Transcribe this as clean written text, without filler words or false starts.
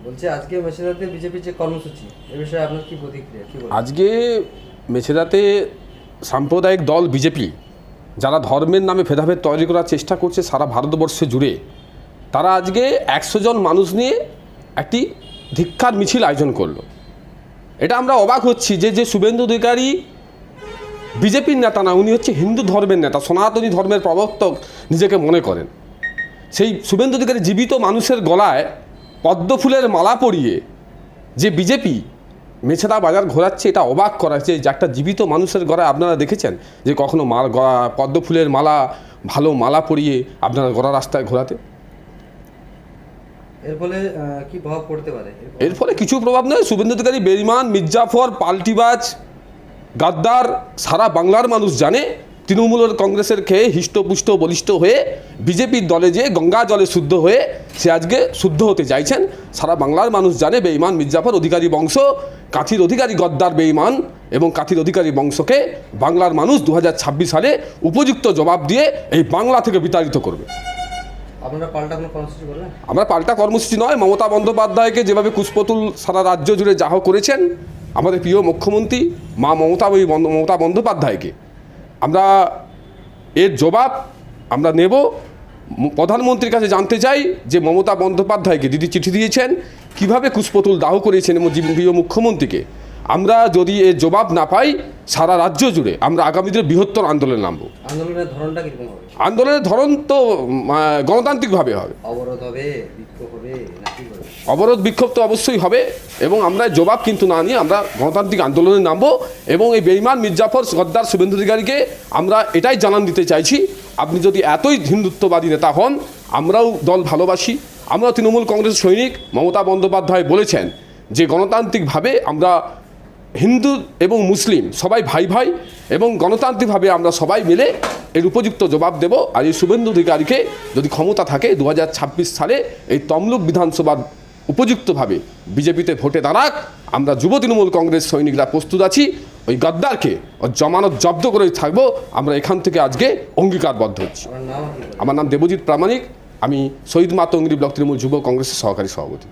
বলছি আজকে মেছেদাতে বিজেপির যে কর্মসূচি এ বিষয়ে আপনার কি প্রতিক্রিয়া, কি বলবেন? আজকে মেছেদাতে সাম্প্রদায়িক দল বিজেপি যারা ধর্মের নামে ভেদাভেদ তৈরি করার চেষ্টা করছে সারা ভারতবর্ষে জুড়ে, তারা আজকে 100 জন মানুষ নিয়ে একটি ধিক্কার মিছিল আয়োজন করলো। এটা আমরা অবাক হচ্ছি যে শুভেন্দু অধিকারী বিজেপির নেতা না, উনি হচ্ছে হিন্দু ধর্মের নেতা, সনাতনী ধর্মের প্রবর্তক নিজেকে মনে করেন। সেই শুভেন্দু অধিকারী জীবিত মানুষের গলায় পদ্ম ফুলের মালা পরিয়ে যে বিজেপি মেছেদা বাজার ঘোরাচ্ছে, এটা অবাক করাচ্ছে যে একটা জীবিত মানুষের গলায় আপনারা দেখেছেন যে কখনো পদ্ম ফুলের মালা, ভালো মালা পরিয়ে আপনারা গড়া রাস্তায় ঘোরাতে? এর ফলে কি প্রভাব পড়তে পারে? এর ফলে কিছু প্রভাব নয়। শুভেন্দু অধিকারী বেঈমান, মির্জাফর, পাল্টিবাজ, গাদ্দার সারা বাংলার মানুষ জানে। তৃণমূলের কংগ্রেসের খেয়ে হিষ্টপুষ্ট বলিষ্ঠ হয়ে বিজেপির দলে যে গঙ্গা জলে শুদ্ধ হয়ে সে আজকে শুদ্ধ হতে চাইছেন। সারা বাংলার মানুষ জানে বেঈমান মির্জাফর অধিকারী বংশ, কাঁথির অধিকারী গদ্দার বেঈমান এবং কাঁথির অধিকারী বংশকে বাংলার মানুষ 2026 সালে উপযুক্ত জবাব দিয়ে এই বাংলা থেকে বিতাড়িত করবে। আপনারা পাল্টা কোনো কর্মসূচি করবেন? আমরা পাল্টা কর্মসূচি নয়, মমতা বন্দ্যোপাধ্যায়কে যেভাবে কুশপুতুল সারা রাজ্য জুড়ে যাহ করেছেন আমাদের প্রিয় মুখ্যমন্ত্রী মমতা বন্দ্যোপাধ্যায়কে, আমরা এর জবাব আমরা নেব। প্রধানমন্ত্রীর কাছে জানতে চাই যে মমতা বন্দ্যোপাধ্যায়কে দিদি চিঠি দিয়েছেন, কিভাবে কুশপুতুল দাহ করিয়েছেন এবং প্রিয় মুখ্যমন্ত্রীকে। আমরা যদি এর জবাব না পাই সারা রাজ্য জুড়ে আমরা আগামী দিনে বৃহত্তর আন্দোলনে নামব। আন্দোলনের ধরনটা কিরকম হবে? আন্দোলনের ধরন তো গণতান্ত্রিকভাবে হবে। অবরোধ হবে, বিক্ষোভ হবে, নাকি হবে? অবরোধ বিক্ষোভ তো অবশ্যই হবে এবং আমরা জবাব কিন্তু না নিয়ে আমরা গণতান্ত্রিক আন্দোলনে নামবো এবং এই বেঈমান মির্জাফর গদ্দার শুভেন্দু অধিকারীকে আমরা এটাই জানান দিতে চাইছি, আপনি যদি এতই হিন্দুত্ববাদী নেতা হন, আমরাও দল ভালোবাসি, আমরা তৃণমূল কংগ্রেস সৈনিক। মমতা বন্দ্যোপাধ্যায় বলেছেন যে গণতান্ত্রিকভাবে আমরা হিন্দু এবং মুসলিম সবাই ভাই ভাই এবং গণতান্ত্রিকভাবে আমরা সবাই মিলে এর উপযুক্ত জবাব দেব। আর এই শুভেন্দু অধিকারীকে যদি ক্ষমতা থাকে 2026 সালে এই তমলুক বিধানসভার উপযুক্তভাবে বিজেপিতে ভোটে দাঁড়াক, আমরা যুব তৃণমূল কংগ্রেস সৈনিকরা প্রস্তুত আছি ওই গদ্দারকে ওর জমানত জব্দ করে থাকবো। আমরা এখান থেকে আজকে অঙ্গীকারবদ্ধ হচ্ছি। আপনার নাম কি? আমার নাম দেবজিৎ প্রামাণিক, আমি শহীদ মাতঙ্গিনী ব্লক তৃণমূল যুব কংগ্রেসের সহকারী সভাপতি।